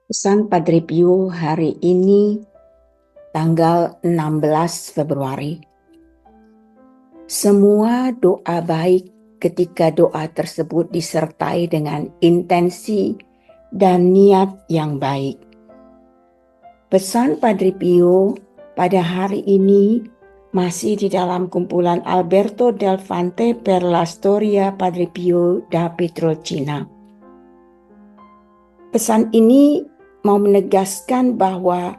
Pesan Padre Pio hari ini tanggal 16 Februari. Semua doa baik ketika doa tersebut disertai dengan intensi dan niat yang baik. Pesan Padre Pio pada hari ini masih di dalam kumpulan Alberto Del Fante per la Storia Padre Pio da Pietrelcina. Pesan ini mau menegaskan bahwa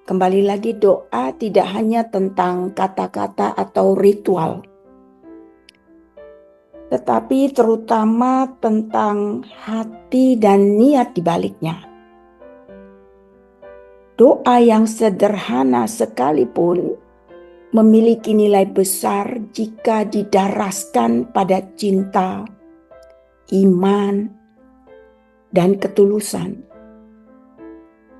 kembali lagi doa tidak hanya tentang kata-kata atau ritual, tetapi terutama tentang hati dan niat di baliknya. Doa yang sederhana sekalipun memiliki nilai besar jika didaraskan pada cinta, iman, dan ketulusan.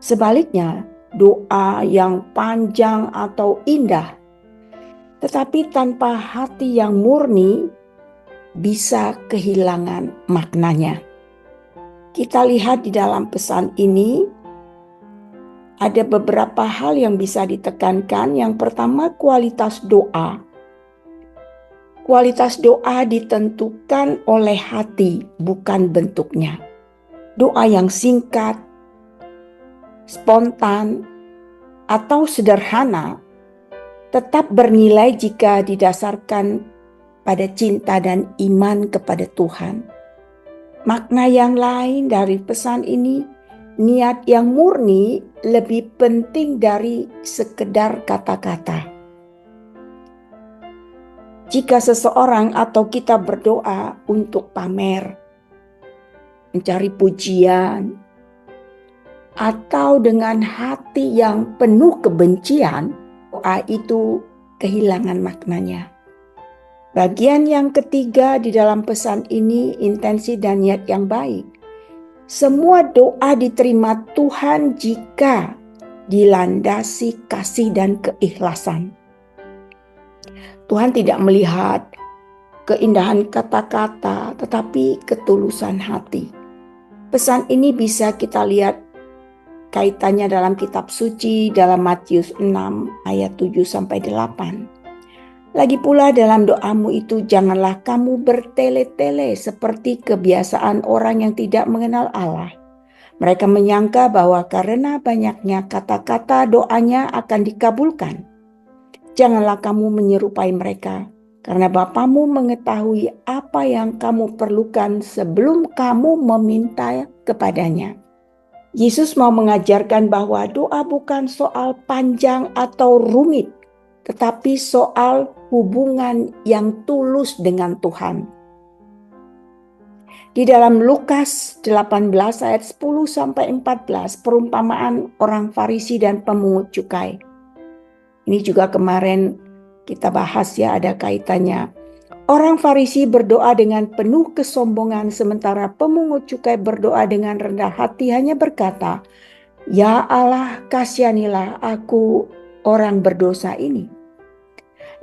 Sebaliknya, doa yang panjang atau indah, tetapi tanpa hati yang murni, bisa kehilangan maknanya. Kita lihat di dalam pesan ini, ada beberapa hal yang bisa ditekankan. Yang pertama, kualitas doa. Kualitas doa ditentukan oleh hati, bukan bentuknya. Doa yang singkat, spontan, atau sederhana tetap bernilai jika didasarkan pada cinta dan iman kepada Tuhan. Makna yang lain dari pesan ini, niat yang murni lebih penting dari sekedar kata-kata. Jika seseorang atau kita berdoa untuk pamer, mencari pujian, atau dengan hati yang penuh kebencian, doa itu kehilangan maknanya. Bagian yang ketiga di dalam pesan ini, intensi dan niat yang baik. Semua doa diterima Tuhan jika dilandasi kasih dan keikhlasan. Tuhan tidak melihat keindahan kata-kata, tetapi ketulusan hati. Pesan ini bisa kita lihat kaitannya dalam kitab suci dalam Matius 6 ayat 7-8. Lagi pula dalam doamu itu janganlah kamu bertele-tele seperti kebiasaan orang yang tidak mengenal Allah. Mereka menyangka bahwa karena banyaknya kata-kata doanya akan dikabulkan. Janganlah kamu menyerupai mereka, karena Bapamu mengetahui apa yang kamu perlukan sebelum kamu meminta kepadanya. Yesus mau mengajarkan bahwa doa bukan soal panjang atau rumit, tetapi soal hubungan yang tulus dengan Tuhan. Di dalam Lukas 18 ayat 10-14, perumpamaan orang Farisi dan pemungut cukai. Ini juga kemarin kita bahas ya, ada kaitannya. Orang Farisi berdoa dengan penuh kesombongan, sementara pemungut cukai berdoa dengan rendah hati hanya berkata, "Ya Allah, kasihanilah aku orang berdosa ini."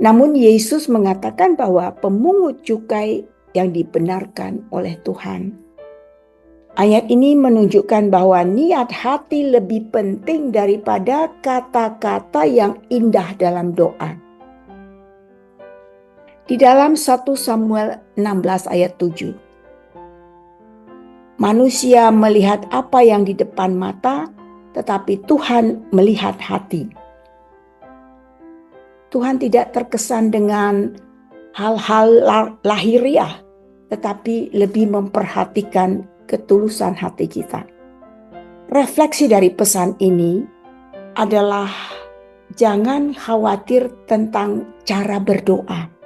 Namun Yesus mengatakan bahwa pemungut cukai yang dibenarkan oleh Tuhan. Ayat ini menunjukkan bahwa niat hati lebih penting daripada kata-kata yang indah dalam doa. Di dalam 1 Samuel 16 ayat 7. Manusia melihat apa yang di depan mata, tetapi Tuhan melihat hati. Tuhan tidak terkesan dengan hal-hal lahiriah, tetapi lebih memperhatikan ketulusan hati kita. Refleksi dari pesan ini adalah jangan khawatir tentang cara berdoa.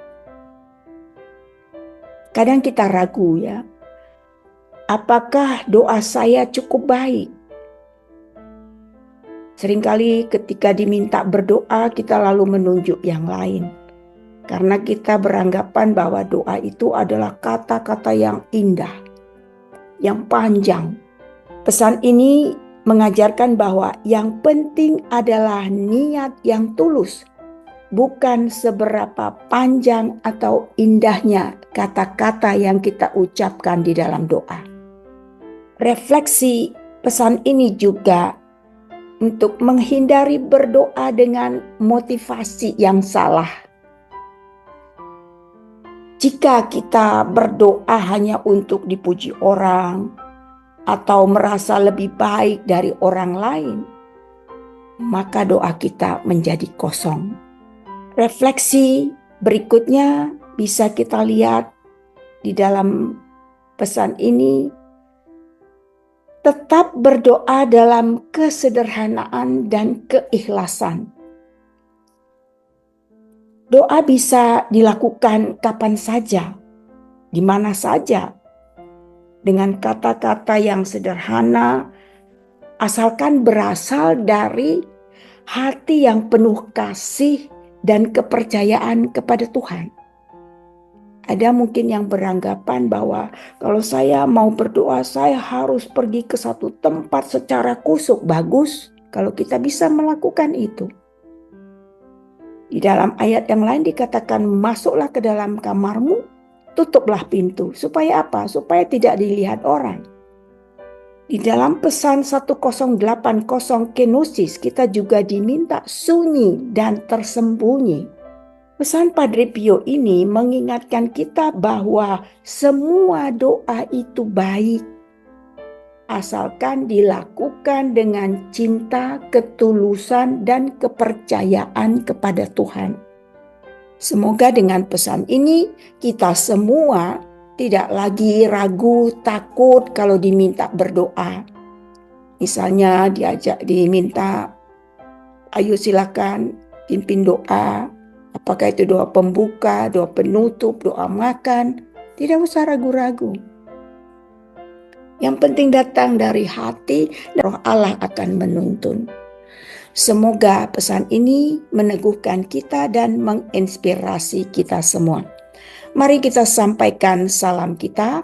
Kadang kita ragu ya, apakah doa saya cukup baik? Seringkali ketika diminta berdoa kita lalu menunjuk yang lain. Karena kita beranggapan bahwa doa itu adalah kata-kata yang indah, yang panjang. Pesan ini mengajarkan bahwa yang penting adalah niat yang tulus, bukan seberapa panjang atau indahnya kata-kata yang kita ucapkan di dalam doa. Refleksi Pesan ini juga untuk menghindari berdoa dengan motivasi yang salah. Jika kita berdoa hanya untuk dipuji orang atau merasa lebih baik dari orang lain, maka doa kita menjadi kosong. Refleksi berikutnya bisa kita lihat di dalam pesan ini. Tetap berdoa dalam kesederhanaan dan keikhlasan. Doa bisa dilakukan kapan saja, di mana saja, dengan kata-kata yang sederhana, asalkan berasal dari hati yang penuh kasih dan kepercayaan kepada Tuhan. Ada mungkin yang beranggapan bahwa kalau saya mau berdoa, saya harus pergi ke satu tempat secara khusyuk. Bagus kalau kita bisa melakukan itu. Di dalam ayat yang lain dikatakan, masuklah ke dalam kamarmu, tutuplah pintu. Supaya apa? Supaya tidak dilihat orang. Di dalam pesan 1080 Kenosis kita juga diminta sunyi dan tersembunyi. Pesan Padre Pio ini mengingatkan kita bahwa semua doa itu baik, asalkan dilakukan dengan cinta, ketulusan, dan kepercayaan kepada Tuhan. Semoga dengan pesan ini kita semua tidak lagi ragu, takut kalau diminta berdoa. Misalnya diminta, ayo silakan pimpin doa. Apakah itu doa pembuka, doa penutup, doa makan. Tidak usah ragu-ragu. Yang penting datang dari hati, Roh Allah akan menuntun. Semoga pesan ini meneguhkan kita dan menginspirasi kita semua. Mari kita sampaikan salam kita.